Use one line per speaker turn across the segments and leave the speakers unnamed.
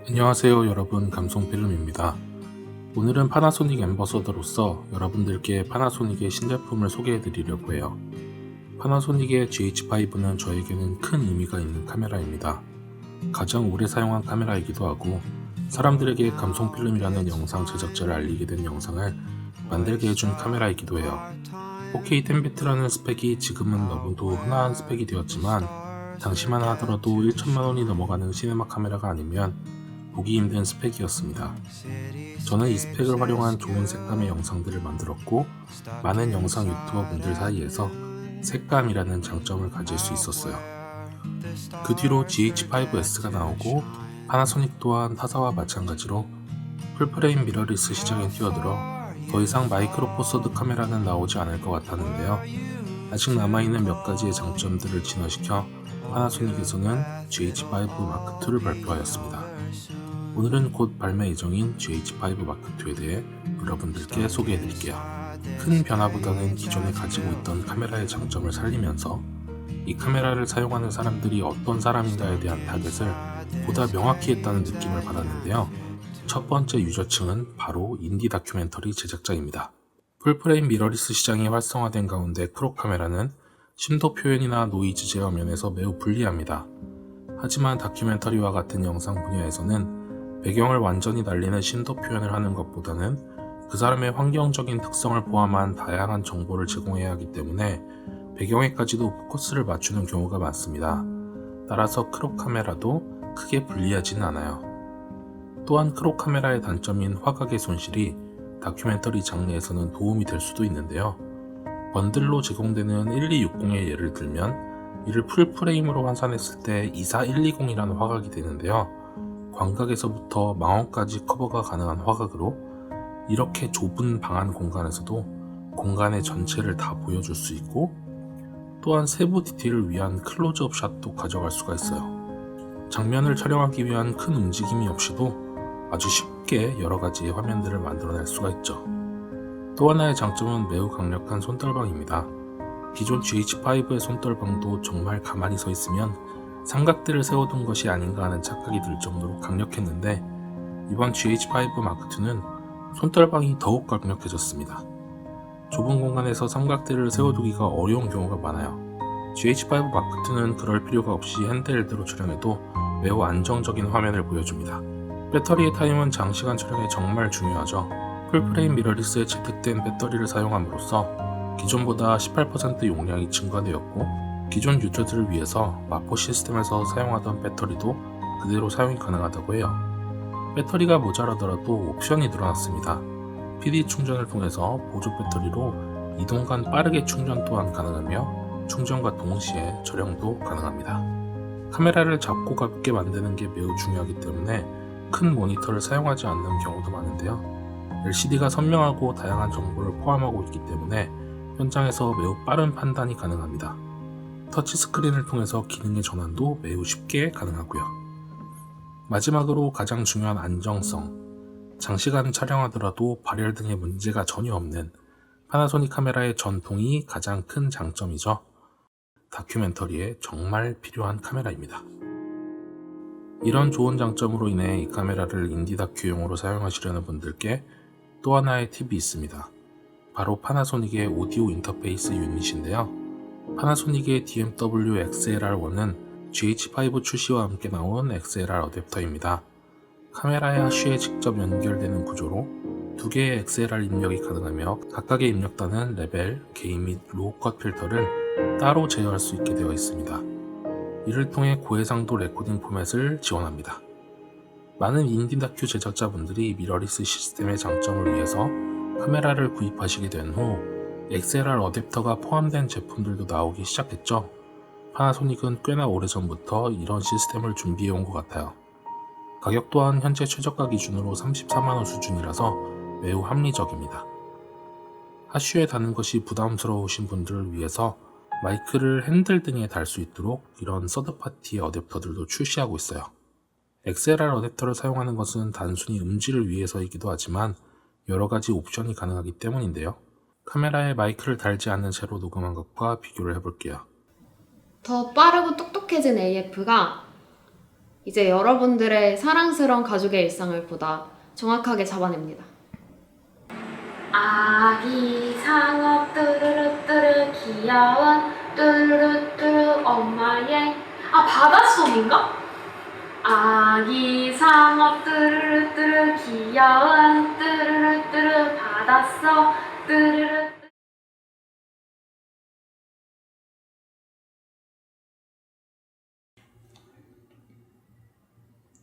안녕하세요 여러분, 감성필름입니다. 오늘은 파나소닉 앰버서더로서 여러분들께 파나소닉의 신제품을 소개해 드리려고 해요. 파나소닉의 GH5는 저에게는 큰 의미가 있는 카메라입니다. 가장 오래 사용한 카메라이기도 하고 사람들에게 감성필름이라는 영상 제작자를 알리게 된 영상을 만들게 해준 카메라이기도 해요. 4K 10비트라는 스펙이 지금은 너무도 흔한 스펙이 되었지만 당시만 하더라도 1천만원이 넘어가는 시네마 카메라가 아니면 보기 힘든 스펙이었습니다. 저는 이 스펙을 활용한 좋은 색감의 영상들을 만들었고 많은 영상 유튜버 분들 사이에서 색감이라는 장점을 가질 수 있었어요. 그 뒤로 GH5S가 나오고 파나소닉 또한 타사와 마찬가지로 풀프레임 미러리스 시장에 뛰어들어 더 이상 마이크로 포서드 카메라는 나오지 않을 것 같았는데요. 아직 남아있는 몇 가지의 장점들을 진화시켜 파나소닉에서는 GH5 마크2를 발표하였습니다. 오늘은 곧 발매 예정인 GH5 마크2에 대해 여러분들께 소개해드릴게요. 큰 변화보다는 기존에 가지고 있던 카메라의 장점을 살리면서 이 카메라를 사용하는 사람들이 어떤 사람인가에 대한 타겟을 보다 명확히 했다는 느낌을 받았는데요. 첫 번째 유저층은 바로 인디 다큐멘터리 제작자입니다. 풀프레임 미러리스 시장이 활성화된 가운데 크롭 카메라는 심도 표현이나 노이즈 제어 면에서 매우 불리합니다. 하지만 다큐멘터리와 같은 영상 분야에서는 배경을 완전히 날리는 심도 표현을 하는 것보다는 그 사람의 환경적인 특성을 포함한 다양한 정보를 제공해야 하기 때문에 배경에까지도 포커스를 맞추는 경우가 많습니다. 따라서 크롭 카메라도 크게 불리하지는 않아요. 또한 크롭 카메라의 단점인 화각의 손실이 다큐멘터리 장르에서는 도움이 될 수도 있는데요. 번들로 제공되는 1260의 예를 들면 이를 풀프레임으로 환산했을 때 24120이라는 화각이 되는데요. 광각에서부터 망원까지 커버가 가능한 화각으로 이렇게 좁은 방 안 공간에서도 공간의 전체를 다 보여줄 수 있고 또한 세부 디테일을 위한 클로즈업 샷도 가져갈 수가 있어요. 장면을 촬영하기 위한 큰 움직임이 없이도 아주 쉽게 여러가지의 화면들을 만들어낼 수가 있죠. 또 하나의 장점은 매우 강력한 손떨방입니다. 기존 GH5의 손떨방도 정말 가만히 서 있으면 삼각대를 세워둔 것이 아닌가 하는 착각이 들 정도로 강력했는데 이번 GH5 마크2는 손떨방이 더욱 강력해졌습니다. 좁은 공간에서 삼각대를 세워두기가 어려운 경우가 많아요. GH5 마크2는 그럴 필요가 없이 핸드헬드로 촬영해도 매우 안정적인 화면을 보여줍니다. 배터리의 타임은 장시간 촬영에 정말 중요하죠. 풀프레임 미러리스에 채택된 배터리를 사용함으로써 기존보다 18% 용량이 증가되었고 기존 유저들을 위해서 마포 시스템에서 사용하던 배터리도 그대로 사용이 가능하다고 해요. 배터리가 모자라더라도 옵션이 늘어났습니다. PD 충전을 통해서 보조 배터리로 이동간 빠르게 충전 또한 가능하며 충전과 동시에 촬영도 가능합니다. 카메라를 작고 가볍게 만드는 게 매우 중요하기 때문에 큰 모니터를 사용하지 않는 경우도 많은데요. LCD가 선명하고 다양한 정보를 포함하고 있기 때문에 현장에서 매우 빠른 판단이 가능합니다. 터치스크린을 통해서 기능의 전환도 매우 쉽게 가능하고요. 마지막으로 가장 중요한 안정성. 장시간 촬영하더라도 발열 등의 문제가 전혀 없는 파나소닉 카메라의 전통이 가장 큰 장점이죠. 다큐멘터리에 정말 필요한 카메라입니다. 이런 좋은 장점으로 인해 이 카메라를 인디 다큐용으로 사용하시려는 분들께 또 하나의 팁이 있습니다. 바로 파나소닉의 오디오 인터페이스 유닛인데요. 파나소닉의 DMW XLR1은 GH5 출시와 함께 나온 XLR 어댑터입니다. 카메라의 하슈에 직접 연결되는 구조로 두 개의 XLR 입력이 가능하며 각각의 입력단은 레벨, 게인 및 로우 컷 필터를 따로 제어할 수 있게 되어 있습니다. 이를 통해 고해상도 레코딩 포맷을 지원합니다. 많은 인디 다큐 제작자분들이 미러리스 시스템의 장점을 위해서 카메라를 구입하시게 된 후 XLR 어댑터가 포함된 제품들도 나오기 시작했죠. 파나소닉은 꽤나 오래전부터 이런 시스템을 준비해온 것 같아요. 가격 또한 현재 최저가 기준으로 34만원 수준이라서 매우 합리적입니다. 하슈에 다는 것이 부담스러우신 분들을 위해서 마이크를 핸들 등에 달 수 있도록 이런 서드파티 어댑터들도 출시하고 있어요. XLR 어댑터를 사용하는 것은 단순히 음질을 위해서이기도 하지만 여러가지 옵션이 가능하기 때문인데요. 카메라에 마이크를 달지 않는 채로 녹음한 것과 비교를 해볼게요.
더 빠르고 똑똑해진 AF가 이제 여러분들의 사랑스러운 가족의 일상을 보다 정확하게 잡아냅니다. 아기 상어 뚜루루뚜루 귀여운 뚜루루뚜루 엄마의 바닷속인가? 아기 상어 뚜루루뚜루 귀여운 뚜루루뚜루 바닷속 뚜루루.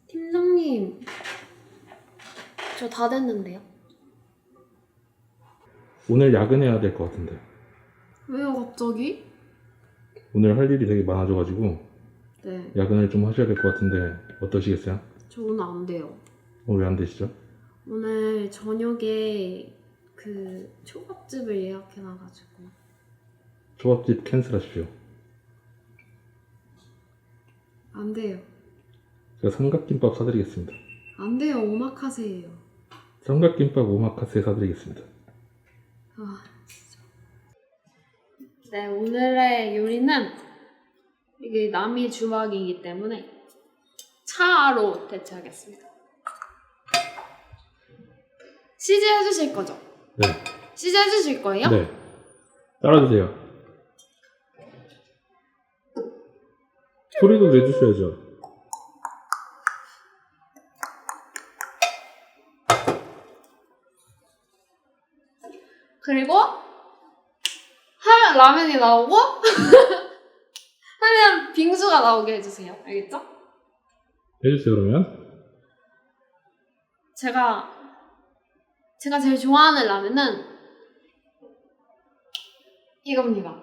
팀장님, 저 다 됐는데요?
오늘 야근해야 될 것 같은데.
왜요, 갑자기?
오늘 할 일이 되게 많아져가지고
네,
야근을 좀 하셔야 될 것 같은데 어떠시겠어요?
저 오늘 안 돼요.
왜 안 되시죠?
오늘 저녁에 그 초밥집을 예약해놔가지고.
초밥집 캔슬하십시오.
안 돼요.
제가 삼각김밥 사드리겠습니다.
안 돼요, 오마카세예요.
삼각김밥 오마카세 사드리겠습니다.
아, 진짜. 네, 오늘의 요리는 이게 남이 주막이기 때문에 차로 대체하겠습니다. CG 해주실 거죠?
네.
CG 해주실 거예요?
네. 따라주세요. 소리도 내주셔야죠.
그리고 하면 라면이 나오고 하면 빙수가 나오게 해주세요. 알겠죠?
해주세요 그러면.
제가 제일 좋아하는 라면은 이겁니다.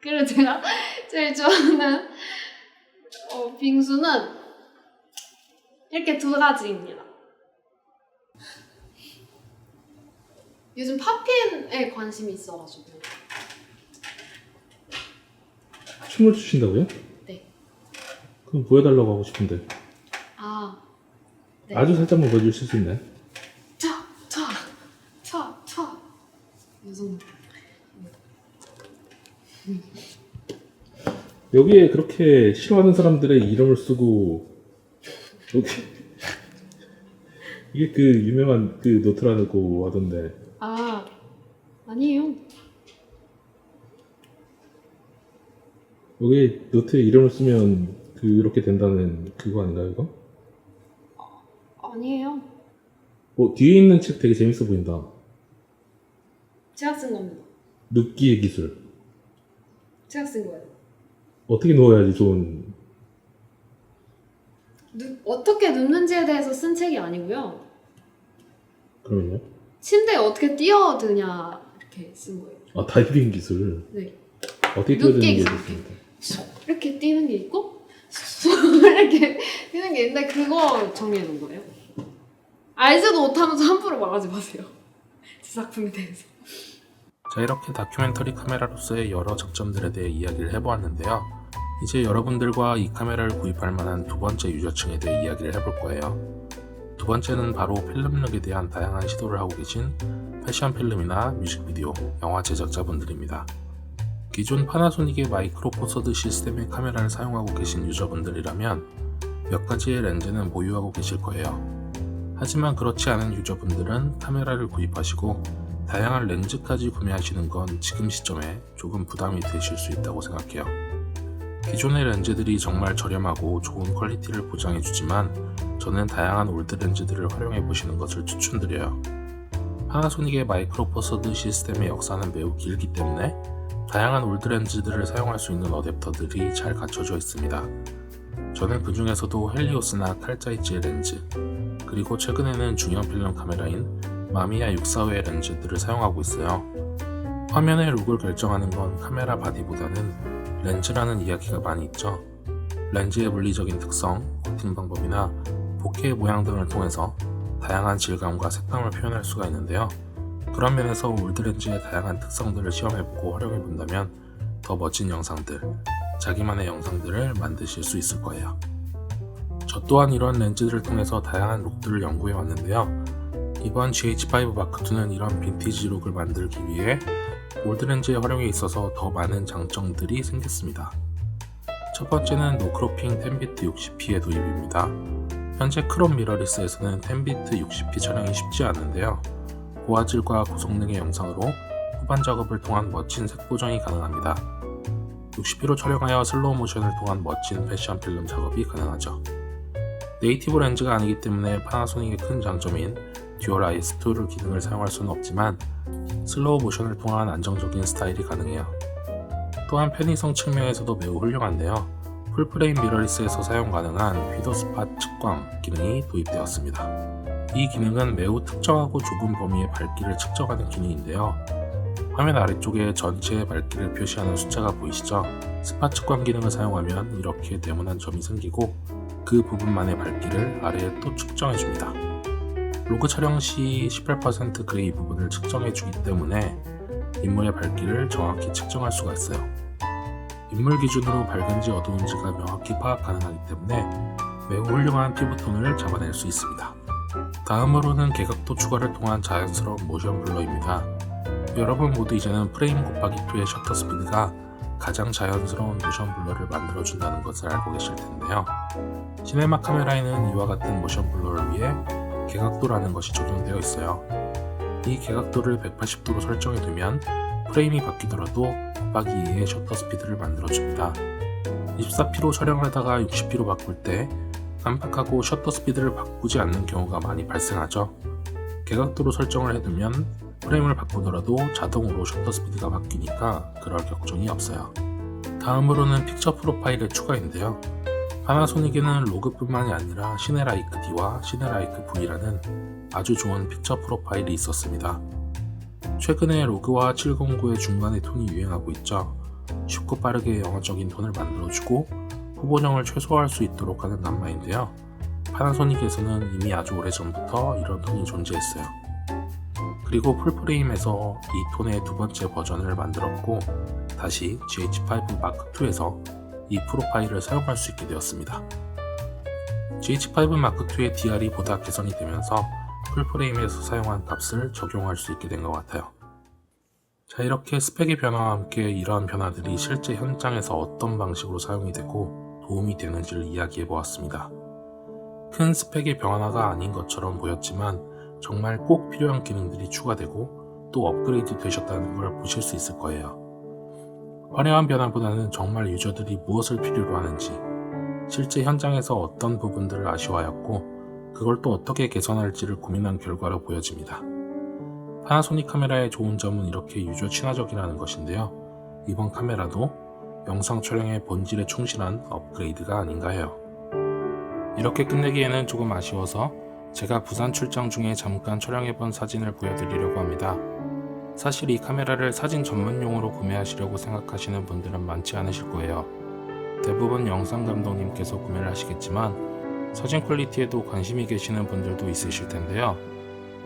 그리고 제가 제일 좋아하는 빙수는 이렇게 두 가지입니다. 요즘 팝핀에 관심이 있어가지고.
춤을 추신다고요?
네.
그럼 보여달라고 하고 싶은데.
네.
아주 살짝만 보여주실 수 있나요?
차. 이 정도.
여기에 그렇게 싫어하는 사람들의 이름을 쓰고 여기 이게 그 유명한 그 노트라고 하던데.
아니에요.
여기 노트에 이름을 쓰면 그렇게 된다는 그거 아닌가요 이거?
아니에요.
뒤에 있는 책 되게 재밌어 보인다.
제가 쓴 겁니다.
눕기의 기술.
제가 쓴 거예요.
어떻게 누워야지 좋은.
어떻게 눕는지에 대해서 쓴 책이 아니고요.
그러면요?
침대에 어떻게 뛰어드냐 이렇게 쓴 거예요.
다이빙 기술.
네.
어떻게 뛰어드는 게
눕기
있습니다.
이렇게 뛰는 게 있고 이렇게 뛰는 게 있는데 그거 정리해 놓은 거예요. 알지도 못하면서 함부로 말하지 마세요. 제 작품에 대해서.
자, 이렇게 다큐멘터리 카메라로서의 여러 장점들에 대해 이야기를 해보았는데요. 이제 여러분들과 이 카메라를 구입할 만한 두 번째 유저층에 대해 이야기를 해볼 거예요. 두 번째는 바로 필름력에 대한 다양한 시도를 하고 계신 패션 필름이나 뮤직비디오, 영화 제작자분들입니다. 기존 파나소닉의 마이크로 포서드 시스템의 카메라를 사용하고 계신 유저분들이라면 몇 가지의 렌즈는 보유하고 계실 거예요. 하지만 그렇지 않은 유저분들은 카메라를 구입하시고 다양한 렌즈까지 구매하시는 건 지금 시점에 조금 부담이 되실 수 있다고 생각해요. 기존의 렌즈들이 정말 저렴하고 좋은 퀄리티를 보장해주지만 저는 다양한 올드 렌즈들을 활용해 보시는 것을 추천드려요. 파나소닉의 마이크로 포서드 시스템의 역사는 매우 길기 때문에 다양한 올드 렌즈들을 사용할 수 있는 어댑터들이 잘 갖춰져 있습니다. 저는 그 중에서도 헬리오스나 칼자이치의 렌즈, 그리고 최근에는 중형 필름 카메라인 마미야 645의 렌즈들을 사용하고 있어요. 화면의 룩을 결정하는 건 카메라 바디보다는 렌즈라는 이야기가 많이 있죠. 렌즈의 물리적인 특성, 코팅 방법이나 보케의 모양 등을 통해서 다양한 질감과 색감을 표현할 수가 있는데요. 그런 면에서 올드 렌즈의 다양한 특성들을 시험해보고 활용해본다면 더 멋진 영상들, 자기만의 영상들을 만드실 수 있을 거예요. 저 또한 이런 렌즈들을 통해서 다양한 룩들을 연구해왔는데요. 이번 GH5 마크2는 이런 빈티지 룩을 만들기 위해 올드 렌즈의 활용에 있어서 더 많은 장점들이 생겼습니다. 첫 번째는 노크로핑 10비트 60p의 도입입니다. 현재 크롬 미러리스에서는 10비트 60p 촬영이 쉽지 않은데요. 고화질과 고성능의 영상으로 후반 작업을 통한 멋진 색 보정이 가능합니다. 60p로 촬영하여 슬로우 모션을 통한 멋진 패션 필름 작업이 가능하죠. 네이티브 렌즈가 아니기 때문에 파나소닉의 큰 장점인 듀얼 IS2 기능을 사용할 수는 없지만 슬로우 모션을 통한 안정적인 스타일이 가능해요. 또한 편의성 측면에서도 매우 훌륭한데요. 풀프레임 미러리스에서 사용 가능한 휘도 스팟 측광 기능이 도입되었습니다. 이 기능은 매우 특정하고 좁은 범위의 밝기를 측정하는 기능인데요. 화면 아래쪽에 전체의 밝기를 표시하는 숫자가 보이시죠? 스팟 측광 기능을 사용하면 이렇게 네모난 점이 생기고 그 부분만의 밝기를 아래에 또 측정해줍니다. 로그 촬영 시 18% 그레이 부분을 측정해주기 때문에 인물의 밝기를 정확히 측정할 수가 있어요. 인물 기준으로 밝은지 어두운지가 명확히 파악 가능하기 때문에 매우 훌륭한 피부톤을 잡아낼 수 있습니다. 다음으로는 개각도 추가를 통한 자연스러운 모션 블러입니다. 여러분 모두 이제는 프레임 곱하기 2의 셔터 스피드가 가장 자연스러운 모션 블러를 만들어준다는 것을 알고 계실 텐데요. 시네마 카메라에는 이와 같은 모션 블러를 위해 개각도라는 것이 적용되어 있어요. 이 개각도를 180도로 설정해두면 프레임이 바뀌더라도 곱하기 2의 셔터 스피드를 만들어줍니다. 24p로 촬영하다가 60p로 바꿀 때 깜빡하고 셔터 스피드를 바꾸지 않는 경우가 많이 발생하죠. 개각도로 설정을 해두면 프레임을 바꾸더라도 자동으로 셔터 스피드가 바뀌니까 그럴 걱정이 없어요. 다음으로는 픽처 프로파일의 추가인데요. 파나소닉에는 로그뿐만이 아니라 시네라이크 D와 시네라이크 V라는 아주 좋은 픽처 프로파일이 있었습니다. 최근에 로그와 709의 중간의 톤이 유행하고 있죠. 쉽고 빠르게 영어적인 톤을 만들어주고 후보정을 최소화할 수 있도록 하는 감마인데요. 파나소닉에서는 이미 아주 오래전부터 이런 톤이 존재했어요. 그리고 풀프레임에서 이 톤의 두 번째 버전을 만들었고 다시 GH5 마크2에서 이 프로파일을 사용할 수 있게 되었습니다. GH5 마크2의 DR이 보다 개선이 되면서 풀프레임에서 사용한 값을 적용할 수 있게 된 것 같아요. 자, 이렇게 스펙의 변화와 함께 이러한 변화들이 실제 현장에서 어떤 방식으로 사용이 되고 도움이 되는지를 이야기해 보았습니다. 큰 스펙의 변화가 아닌 것처럼 보였지만 정말 꼭 필요한 기능들이 추가되고 또 업그레이드 되셨다는 걸 보실 수 있을 거예요. 화려한 변화보다는 정말 유저들이 무엇을 필요로 하는지, 실제 현장에서 어떤 부분들을 아쉬워하였고 그걸 또 어떻게 개선할지를 고민한 결과로 보여집니다. 파나소닉 카메라의 좋은 점은 이렇게 유저 친화적이라는 것인데요. 이번 카메라도 영상 촬영의 본질에 충실한 업그레이드가 아닌가 해요. 이렇게 끝내기에는 조금 아쉬워서 제가 부산 출장 중에 잠깐 촬영해본 사진을 보여드리려고 합니다. 사실 이 카메라를 사진 전문용으로 구매하시려고 생각하시는 분들은 많지 않으실 거예요. 대부분 영상 감독님께서 구매를 하시겠지만 사진 퀄리티에도 관심이 계시는 분들도 있으실 텐데요.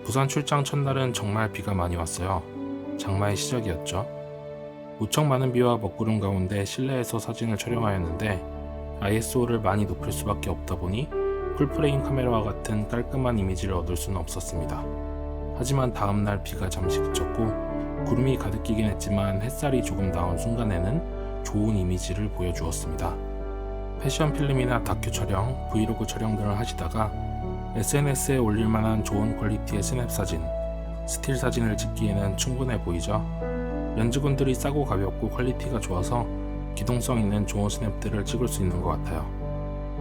부산 출장 첫날은 정말 비가 많이 왔어요. 장마의 시작이었죠. 무척 많은 비와 먹구름 가운데 실내에서 사진을 촬영하였는데 ISO를 많이 높일 수밖에 없다 보니 풀프레임 카메라와 같은 깔끔한 이미지를 얻을 수는 없었습니다. 하지만 다음날 비가 잠시 그쳤고 구름이 가득 끼긴 했지만 햇살이 조금 나온 순간에는 좋은 이미지를 보여주었습니다. 패션 필름이나 다큐 촬영, 브이로그 촬영 등을 하시다가 SNS에 올릴만한 좋은 퀄리티의 스냅 사진, 스틸 사진을 찍기에는 충분해 보이죠? 렌즈군들이 싸고 가볍고 퀄리티가 좋아서 기동성 있는 좋은 스냅들을 찍을 수 있는 것 같아요.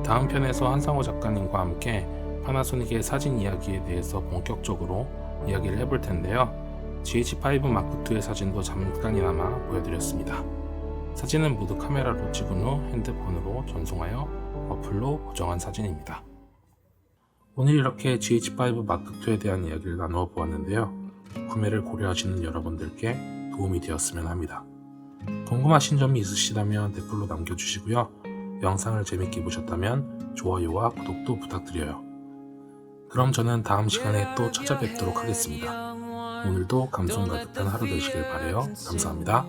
다음 편에서 한상호 작가님과 함께 파나소닉의 사진 이야기에 대해서 본격적으로 이야기를 해볼 텐데요. GH5 마크2의 사진도 잠깐이나마 보여드렸습니다. 사진은 모두 카메라로 찍은 후 핸드폰으로 전송하여 어플로 보정한 사진입니다. 오늘 이렇게 GH5 마크2에 대한 이야기를 나누어 보았는데요. 구매를 고려하시는 여러분들께 도움이 되었으면 합니다. 궁금하신 점이 있으시다면 댓글로 남겨주시고요. 영상을 재밌게 보셨다면 좋아요와 구독도 부탁드려요. 그럼 저는 다음 시간에 또 찾아뵙도록 하겠습니다. 오늘도 감성 가득한 하루 되시길 바라요. 감사합니다.